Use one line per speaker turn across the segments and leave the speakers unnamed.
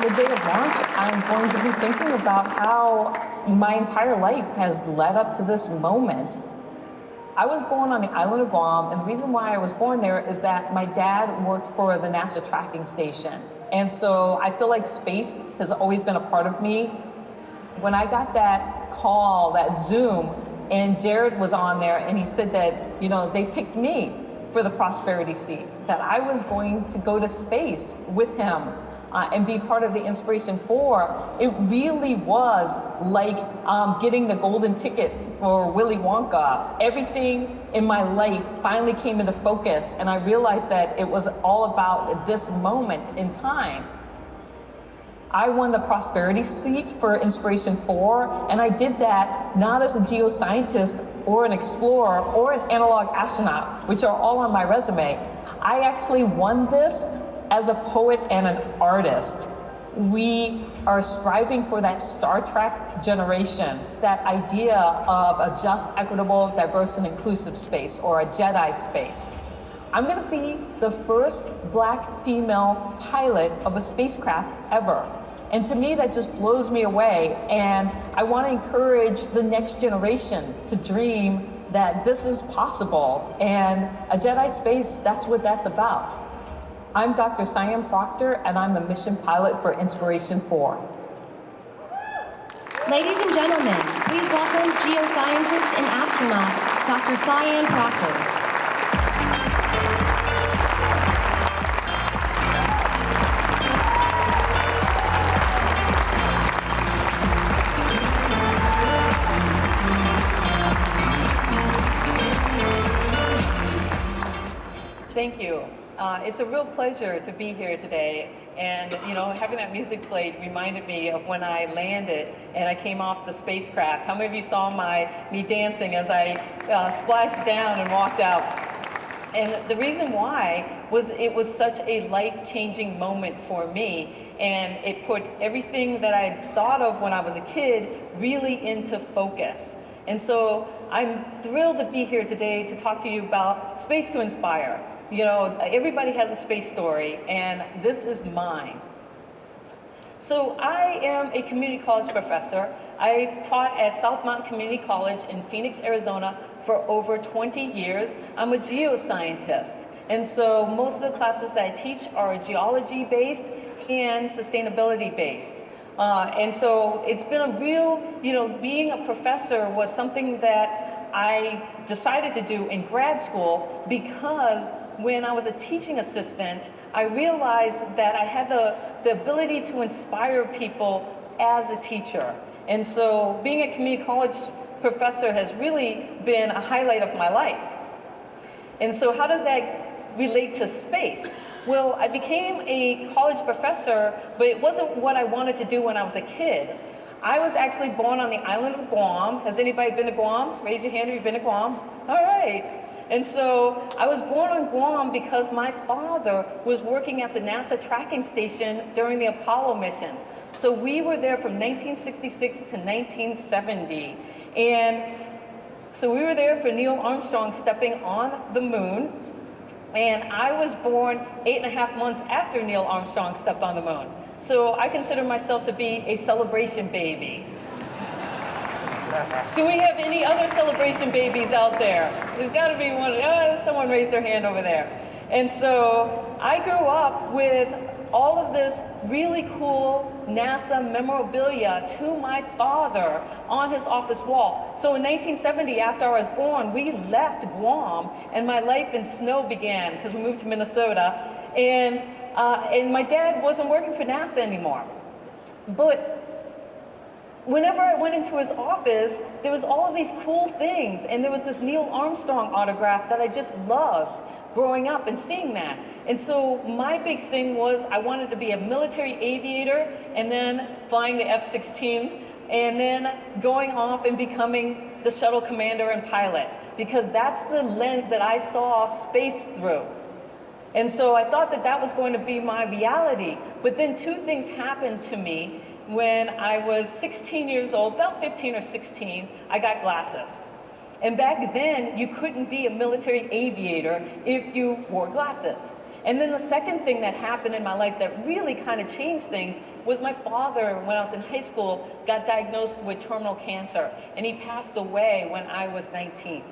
the day of launch, I'm going to be thinking about how my entire life has led up to this moment. I was born on the island of Guam, and the reason why I was born there is that my dad worked for the NASA tracking station. And so I feel like space has always been a part of me. When I got that call, that Zoom, and Jared was on there, and he said that, they picked me for the Prosperity seat, that I was going to go to space with him and be part of the Inspiration 4, it really was like getting the golden ticket for Willy Wonka. Everything in my life finally came into focus, and I realized that it was all about this moment in time. I won the Prosperity seat for Inspiration 4, and I did that not as a geoscientist or an explorer or an analog astronaut, which are all on my resume. I actually won this as a poet and an artist. We are striving for that Star Trek generation, that idea of a just, equitable, diverse, and inclusive space, or a Jedi space. I'm gonna be the first Black female pilot of a spacecraft ever. And to me, that just blows me away. And I want to encourage the next generation to dream that this is possible. And a Jedi space, that's what that's about. I'm Dr. Sian Proctor, and I'm the mission pilot for Inspiration 4.
Ladies and gentlemen, please welcome geoscientist and astronaut, Dr. Sian Proctor.
Thank you. It's a real pleasure to be here today. And, having that music played reminded me of when I landed and I came off the spacecraft. How many of you saw me dancing as I splashed down and walked out? And the reason why was it was such a life-changing moment for me, and it put everything that I thought of when I was a kid really into focus. And so I'm thrilled to be here today to talk to you about Space to Inspire. Everybody has a space story, and this is mine. So I am a community college professor. I taught at South Mountain Community College in Phoenix, Arizona for over 20 years. I'm a geoscientist. And so most of the classes that I teach are geology-based and sustainability-based. And so it's been a real, being a professor was something that I decided to do in grad school because when I was a teaching assistant, I realized that I had the ability to inspire people as a teacher. And so being a community college professor has really been a highlight of my life. And so how does that relate to space? Well, I became a college professor, but it wasn't what I wanted to do when I was a kid. I was actually born on the island of Guam. Has anybody been to Guam? Raise your hand if you've been to Guam. All right. And so I was born on Guam because my father was working at the NASA tracking station during the Apollo missions. So we were there from 1966 to 1970. And so we were there for Neil Armstrong stepping on the moon. And I was born 8.5 months after Neil Armstrong stepped on the moon. So I consider myself to be a celebration baby. Do we have any other celebration babies out there? There's got to be one. Someone raised their hand over there. And so I grew up with all of this really cool NASA memorabilia to my father on his office wall. So in 1970, after I was born, we left Guam and my life in snow began because we moved to Minnesota. And my dad wasn't working for NASA anymore. But whenever I went into his office, there was all of these cool things. And there was this Neil Armstrong autograph that I just loved growing up and seeing that. And so my big thing was I wanted to be a military aviator and then flying the F-16 and then going off and becoming the shuttle commander and pilot, because that's the lens that I saw space through. And so I thought that that was going to be my reality. But then two things happened to me when I was 16 years old, about 15 or 16, I got glasses. And back then, you couldn't be a military aviator if you wore glasses. And then the second thing that happened in my life that really kind of changed things was my father, when I was in high school, got diagnosed with terminal cancer, and he passed away when I was 19.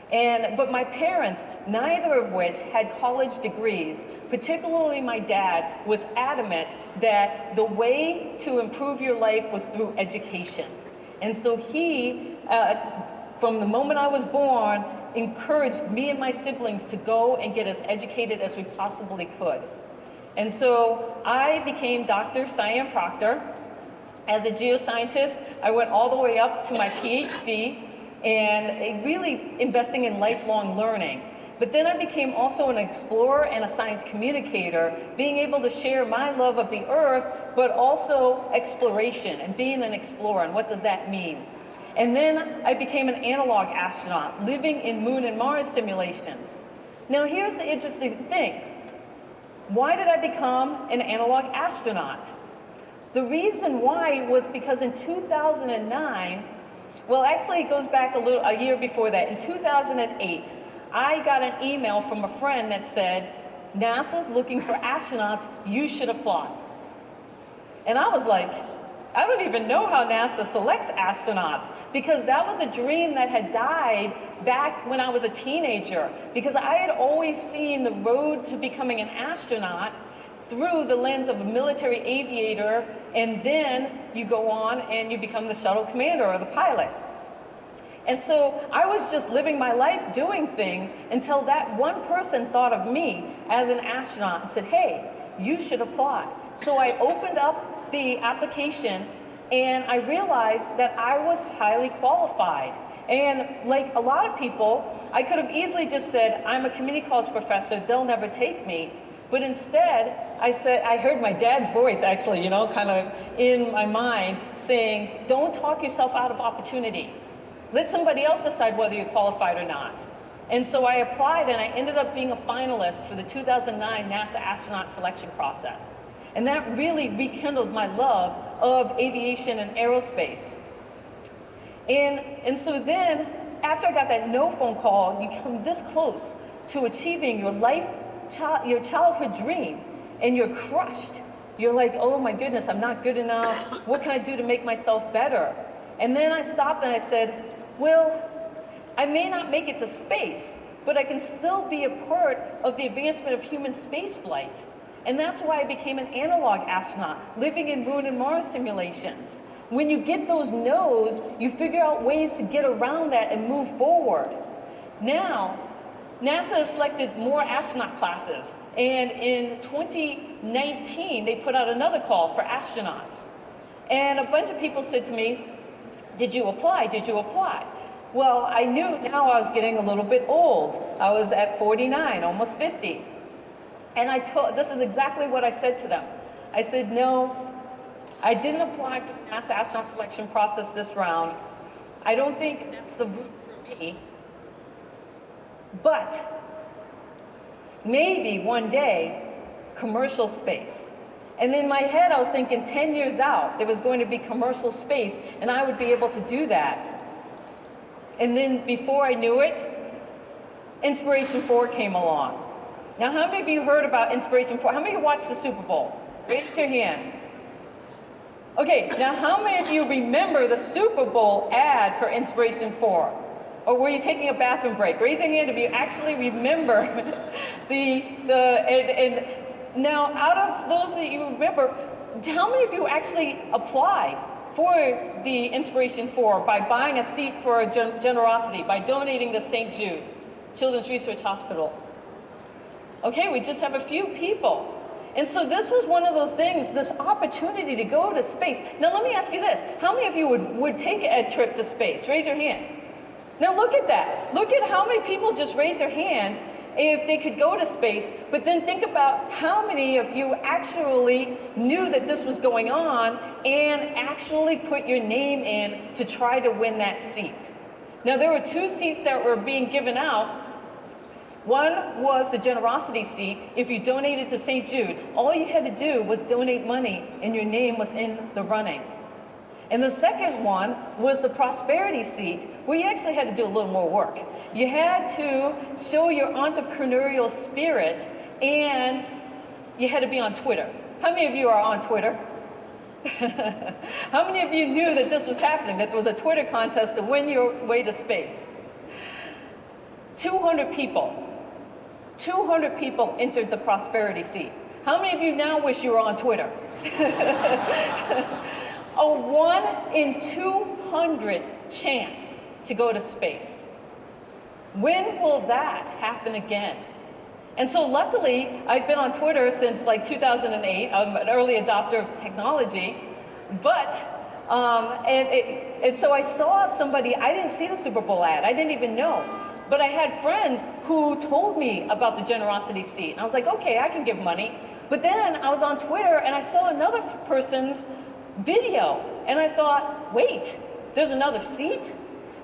But my parents, neither of which had college degrees, particularly my dad, was adamant that the way to improve your life was through education. And so he, from the moment I was born, encouraged me and my siblings to go and get as educated as we possibly could. And so I became Dr. Sian Proctor. As a geoscientist, I went all the way up to my PhD, and really investing in lifelong learning. But then I became also an explorer and a science communicator, being able to share my love of the Earth, but also exploration and being an explorer, and what does that mean? And then I became an analog astronaut, living in Moon and Mars simulations. Now here's the interesting thing. Why did I become an analog astronaut? The reason why was because in 2009, well, actually, it goes back a year before that. In 2008, I got an email from a friend that said, NASA's looking for astronauts, you should apply. And I was like, I don't even know how NASA selects astronauts, because that was a dream that had died back when I was a teenager, because I had always seen the road to becoming an astronaut through the lens of a military aviator, and then you go on and you become the shuttle commander or the pilot. And so I was just living my life doing things until that one person thought of me as an astronaut and said, hey, you should apply. So I opened up the application, and I realized that I was highly qualified. And like a lot of people, I could have easily just said, I'm a community college professor, they'll never take me. But instead, I heard my dad's voice actually, kind of in my mind saying, don't talk yourself out of opportunity. Let somebody else decide whether you're qualified or not. And so I applied, and I ended up being a finalist for the 2009 NASA astronaut selection process. And that really rekindled my love of aviation and aerospace. And so then, after I got that no phone call, you come this close to achieving your childhood dream, and you're crushed. You're like, oh my goodness, I'm not good enough. What can I do to make myself better? And then I stopped and I said, well, I may not make it to space, but I can still be a part of the advancement of human spaceflight. And that's why I became an analog astronaut, living in Moon and Mars simulations. When you get those no's, you figure out ways to get around that and move forward. Now, NASA has selected more astronaut classes, and in 2019, they put out another call for astronauts. And a bunch of people said to me, did you apply? Did you apply? Well, I knew now I was getting a little bit old. I was at 49, almost 50. And this is exactly what I said to them. I said, no, I didn't apply for the NASA astronaut selection process this round. I don't think that's the route for me. But maybe one day, commercial space. And in my head, I was thinking 10 years out, there was going to be commercial space, and I would be able to do that. And then before I knew it, Inspiration 4 came along. Now, how many of you heard about Inspiration 4? How many of you watched the Super Bowl? Raise your hand. Okay, now how many of you remember the Super Bowl ad for Inspiration 4? Or were you taking a bathroom break? Raise your hand if you actually remember and now out of those that you remember, how many of you actually applied for the Inspiration 4 by buying a seat for generosity, by donating to St. Jude Children's Research Hospital? Okay, we just have a few people. And so this was one of those things, this opportunity to go to space. Now let me ask you this, how many of you would take a trip to space? Raise your hand. Now look at that. Look at how many people just raised their hand if they could go to space, but then think about how many of you actually knew that this was going on and actually put your name in to try to win that seat. Now there were 2 seats that were being given out. One was the generosity seat. If you donated to St. Jude, all you had to do was donate money and your name was in the running. And the second one was the prosperity seat, where you actually had to do a little more work. You had to show your entrepreneurial spirit and you had to be on Twitter. How many of you are on Twitter? How many of you knew that this was happening, that there was a Twitter contest to win your way to space? 200 people. 200 people entered the prosperity seat. How many of you now wish you were on Twitter? A 1 in 200 chance to go to space. When will that happen again? And so luckily, I've been on Twitter since like 2008. I'm an early adopter of technology. But, and so I saw somebody, I didn't see the Super Bowl ad. I didn't even know. But I had friends who told me about the generosity seat. And I was like, okay, I can give money. But then I was on Twitter and I saw another person's video. And I thought, wait, there's another seat?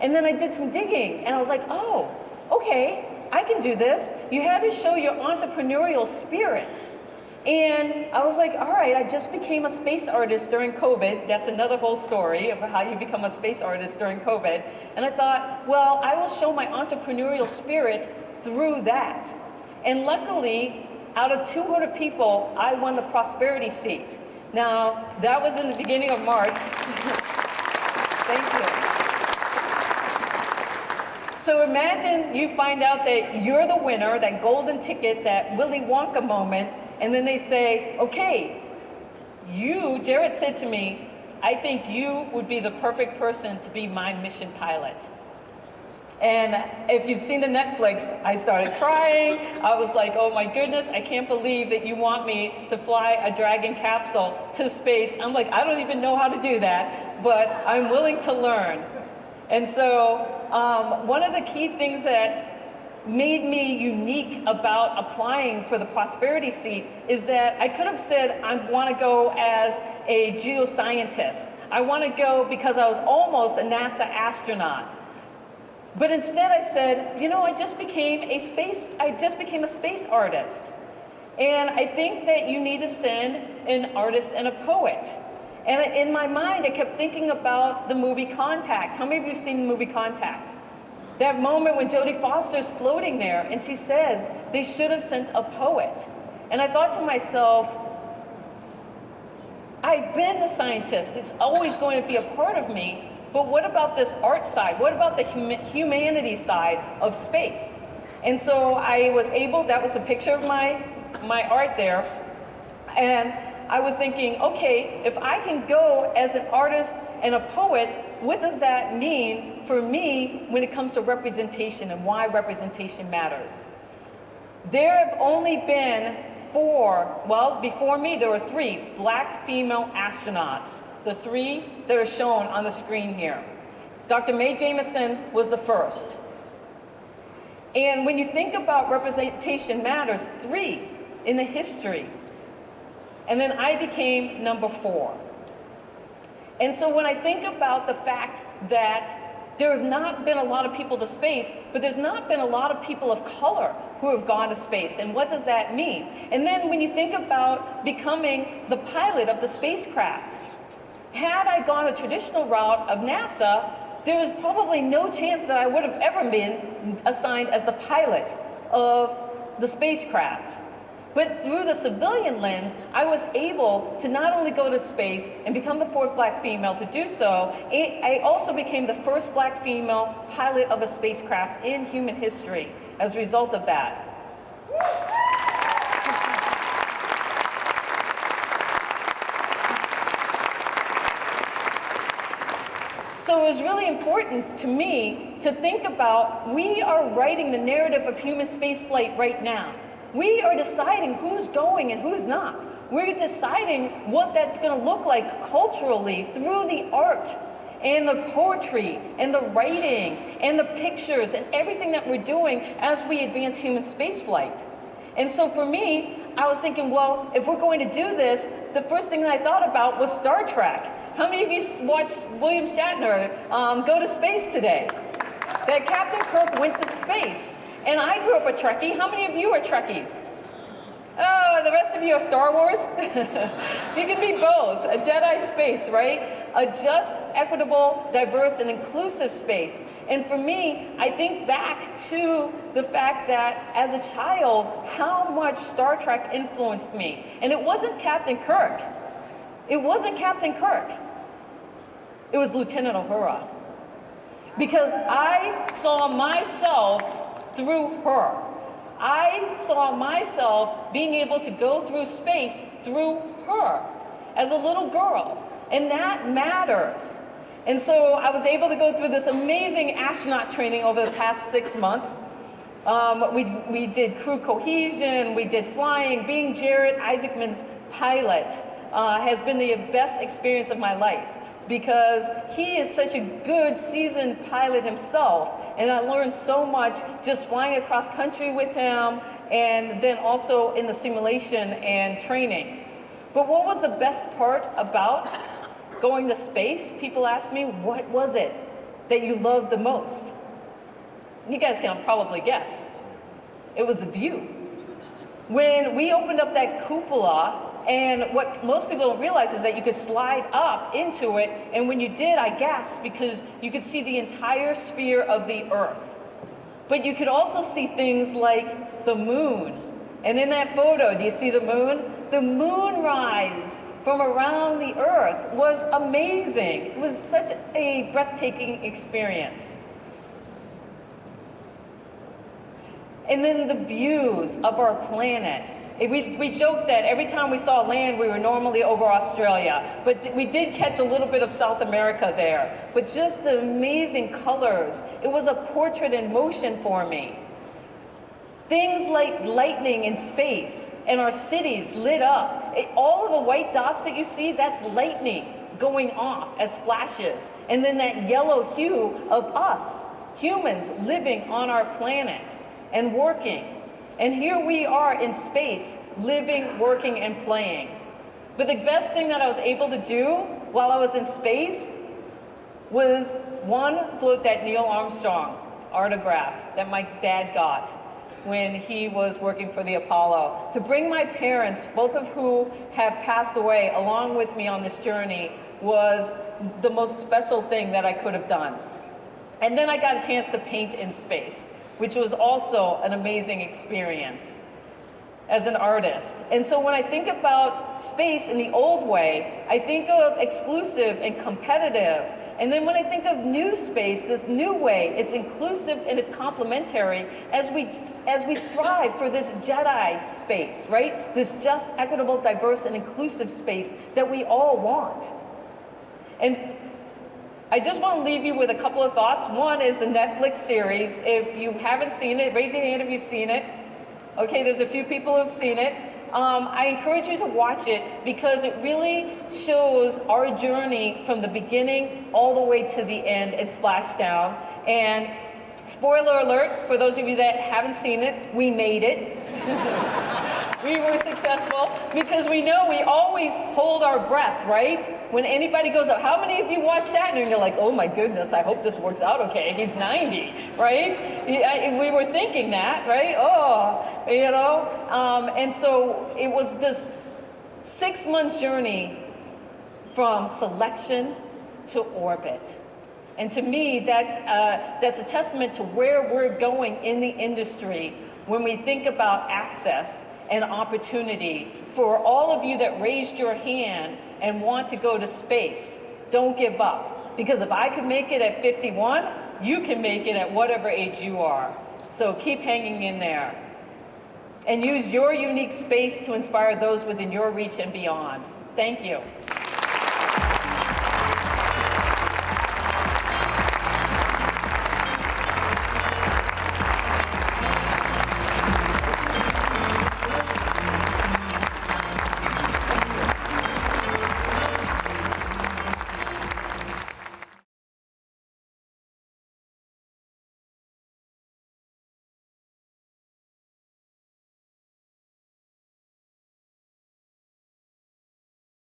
And then I did some digging and I was like, oh, okay, I can do this. You had to show your entrepreneurial spirit. And I was like, all right, I just became a space artist during COVID. That's another whole story of how you become a space artist during COVID. And I thought, well, I will show my entrepreneurial spirit through that. And luckily, out of 200 people, I won the prosperity seat. Now, that was in the beginning of March. Thank you. So imagine you find out that you're the winner, that golden ticket, that Willy Wonka moment, and then they say, okay, you, Jared said to me, I think you would be the perfect person to be my mission pilot. And if you've seen the Netflix, I started crying. I was like, oh my goodness, I can't believe that you want me to fly a Dragon capsule to space. I'm like, I don't even know how to do that, but I'm willing to learn. And so one of the key things that made me unique about applying for the prosperity seat is that I could have said I want to go as a geoscientist. I want to go because I was almost a NASA astronaut. But instead I said, you know, I just became a space artist. And I think that you need to send an artist and a poet. And in my mind, I kept thinking about the movie Contact. How many of you have seen the movie Contact? That moment when Jodie Foster's floating there and she says, they should have sent a poet. And I thought to myself, I've been a scientist. It's always going to be a part of me. But what about this art side? What about the humanity side of space? And so I was able, that was a picture of my art there. And I was thinking, okay, if I can go as an artist and a poet, what does that mean for me when it comes to representation and why representation matters? There have only been 4, well, before me there were 3 black female astronauts. The 3 that are shown on the screen here. Dr. Mae Jemison was the first. And when you think about representation matters, 3 in the history. And then I became number 4. And so when I think about the fact that there have not been a lot of people to space, but there's not been a lot of people of color who have gone to space, and what does that mean? And then when you think about becoming the pilot of the spacecraft, had I gone a traditional route of NASA, there was probably no chance that I would have ever been assigned as the pilot of the spacecraft. But through the civilian lens, I was able to not only go to space and become the 4th black female to do so, I also became the first black female pilot of a spacecraft in human history as a result of that. So it was really important to me to think about, we are writing the narrative of human spaceflight right now. We are deciding who's going and who's not. We're deciding what that's going to look like culturally through the art and the poetry and the writing and the pictures and everything that we're doing as we advance human spaceflight. And so for me, I was thinking, well, if we're going to do this, the first thing that I thought about was Star Trek. How many of you watched William Shatner go to space today? That Captain Kirk went to space. And I grew up a Trekkie. How many of you are Trekkies? Oh, the rest of you are Star Wars? You can be both. A Jedi space, right? A just, equitable, diverse, and inclusive space. And for me, I think back to the fact that as a child, how much Star Trek influenced me. And it wasn't Captain Kirk. It wasn't Captain Kirk. It was Lieutenant Uhura. Because I saw myself through her. I saw myself being able to go through space through her as a little girl, and that matters. And so I was able to go through this amazing astronaut training over the past 6 months. We did crew cohesion, we did flying. Being Jared Isaacman's pilot has been the best experience of my life, because he is such a good seasoned pilot himself, and I learned so much just flying across country with him, and then also in the simulation and training. But what was the best part about going to space? People ask me, what was it that you loved the most? You guys can probably guess. It was the view. When we opened up that cupola, and what most people don't realize is that you could slide up into it, and when you did, I gasped because you could see the entire sphere of the Earth. But you could also see things like the moon. And in that photo, do you see the moon? The moonrise from around the Earth was amazing. It was such a breathtaking experience. And then the views of our planet. We joked that every time we saw land, we were normally over Australia, but we did catch a little bit of South America there. But just the amazing colors. It was a portrait in motion for me. Things like lightning in space and our cities lit up. All of the white dots that you see, that's lightning going off as flashes. And then that yellow hue of us, humans living on our planet and working. And here we are in space, living, working, and playing. But the best thing that I was able to do while I was in space was, one, float that Neil Armstrong autograph that my dad got when he was working for the Apollo. To bring my parents, both of who have passed away along with me on this journey, was the most special thing that I could have done. And then I got a chance to paint in space, which was also an amazing experience as an artist. And so when I think about space in the old way, I think of exclusive and competitive. And then when I think of new space, this new way, it's inclusive and it's complementary as we strive for this Jedi space, right? This just, equitable, diverse, and inclusive space that we all want. And I just want to leave you with a couple of thoughts. One is the Netflix series. If you haven't seen it, raise your hand if you've seen it. Okay, there's a few people who've seen it. I encourage you to watch it because it really shows our journey from the beginning all the way to the end and splashdown. And spoiler alert, for those of you that haven't seen it, we made it. We were successful because we know we always hold our breath, right? When anybody goes up, how many of you watch that and you're like, oh my goodness, I hope this works out okay. He's 90, right? We were thinking that, right? Oh, you know? And so it was this 6-month journey from selection to orbit. And to me, that's a testament to where we're going in the industry when we think about access and opportunity. For all of you that raised your hand and want to go to space, don't give up. Because if I could make it at 51, you can make it at whatever age you are. So keep hanging in there. And use your unique space to inspire those within your reach and beyond. Thank you.